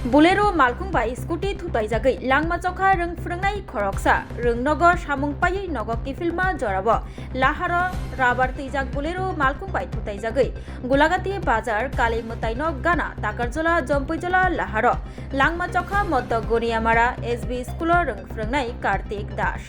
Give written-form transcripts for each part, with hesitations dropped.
Bolero malkhung bai scooty thutai jagai langma chokha rung frungnai khoroksa rung nogo samung pai nogo kifilma jorabo laharo rabar tijak bolero malkhung bai thutai jagai golagati bazar kali mutai no gana takarjola jompujola laharo langma chokha moddo goniamara SB school rung frungnai Kartik Das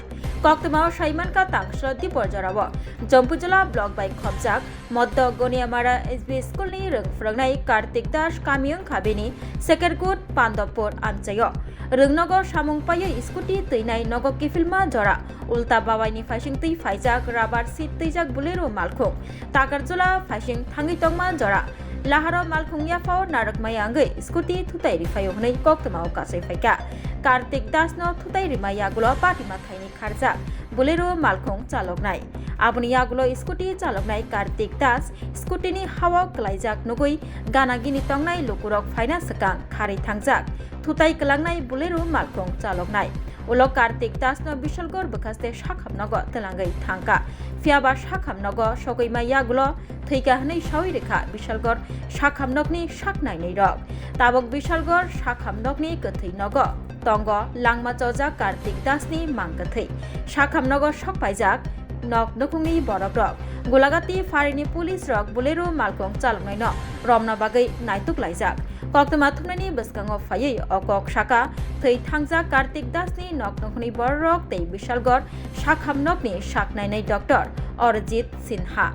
Koktama Shaiman ka tangsho dipor jorabo jompujola block bai khobjak moddo goniamara SB school ni rung frungnai Kartik Das kamiung khabini Sekerkut Pandopor Anchayo Rungnogo Samung Payo Scooty Teinai Nogo Kifilma Jora Ulta Bawaini Fashing Tei Faijak Rabar Sit Teijak Bolero Malkhung Takarjola Fashing Thangi Tongma Jora Laharo Malkhung Yafao Narak Mayangai Scooty Thutai Rifayo Hnai Koktama Kasai Faika Kartik Das no Thutai Rimaya Gulo Patima Thaini Kharjak Bolero Malkhung Chalognai Aboni yagulo scooty chaloknai Kartik Das scooty ni hawa klaijak nugui gana gini tongnai lukurok phaina sakang khari thangjak thutai kalangnai bolero malkhung chaloknai ulo Kartik Das no Bishalgor bakaste shakhamnago telangai thangka fiaba shakhamnago sogoima yagulo thika hnai shawi rekha Bishalgor shakhamnokni shaknai nei rok tabok Bishalgor shakhamnokni kathai nogo tongo langma choja Kartik Das ni mangkathai shakhamnago shokpaijak Nok Nukungi Borok Golagati Farini Police Rock Bolero Malkhung Chaloknai no Romna Bagai Naituk Laijak Koktama Thumnani Baskango Faye Okok Shaka Thei Thangja Kartik Das ni Nok Nukuni Borok Tei Bishalgor Shakhamnok ni Shaknai Nei Dr. Orjit Sinha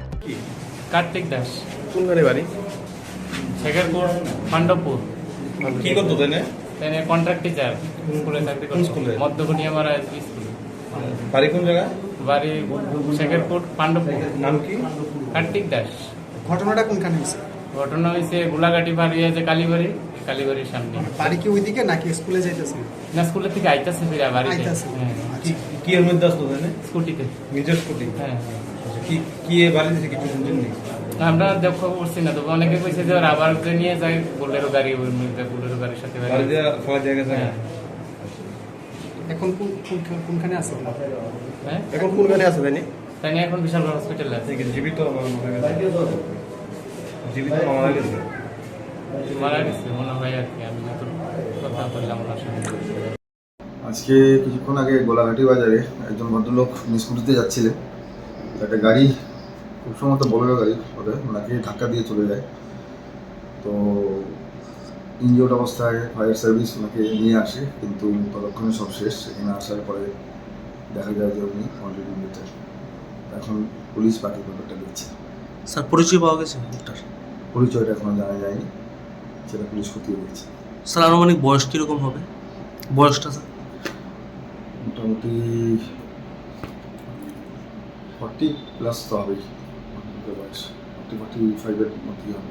Kartik Das কোন গাড়ি বাড়ি Sekerkut Pandopur কি করতো তেনে তেনে contract teacher স্কুলে চাকরি কোন স্কুলে? করতো মধ্যগনিয়ামারা এসবি স্কুল বাড়ি কোন জায়গা বাড়ি সেকেরকোট পাণ্ডবপুর নাম কি কার্তিক দাস ঘটনাটা কোনখানে হয়েছে? ঘটনা হয়েছে গোলাঘাটি বাড়ি আছে কালীবাড়ির সামনে বাড়ি কি ওইদিকে নাকি স্কুলে যাইতেছে? না স্কুলের থেকে আইতাছে ফিরে বাড়িতে আইতাছে। হ্যাঁ আচ্ছা। কি এর মধ্যে আসতো তেনে স্কুটিতে নিজের স্কুটি হ্যাঁ কি কি এ বাড়ি দিছে কিছু শুনছেন নি আমরা দেখো করছি না তবে অনেকে কইছে যে আবার নিয়ে যায় বোলেরো গাড়ি ওই মধ্যে বোলেরো গাড়ির সাথে বাড়ি দিয়ে খাওয়া জায়গা থাকে হ্যাঁ এখন কোনখানে আছে? হ্যাঁ এখন কোন গাড়ি আছে তেনে তাই নিয়ে এখন বিশাল হসপিটালে আছে জীবিত জীবিত মারা গেছে মারা গেছে মনে হয় আর কি আমি যত কথা বললাম ওনার সঙ্গে আজকে কিছুক্ষণ আগে গোলাঘাটি বাজারে একজন ভদ্রলোক স্কুটিতে যাচ্ছিলেন একটা গাড়ি খুব সম্ভবত বোলেরো গাড়ি ওটা ওনাকে ধাক্কা দিয়ে চলে যায় তো ইনজিওর্ড অবস্থায় ফায়ার সার্ভিস ওনাকে নিয়ে আসে কিন্তু ততক্ষণে সব শেষ এখানে আসার পরে দেখা যায় যে উনি অলরেডি মৃত এখন পুলিশ বাকি ব্যাপারটা দেখছে স্যার পরিচয় পাওয়া গেছে তার পরিচয়টা এখনো জানা যায়নি সেটা পুলিশ খতিয়ে দেখছে স্যার আনুমানিক বয়স কীরকম হবে বয়সটা স্যার মোটামুটি 40+ তো হবেই বয়স 40-45 এর মধ্যেই হবে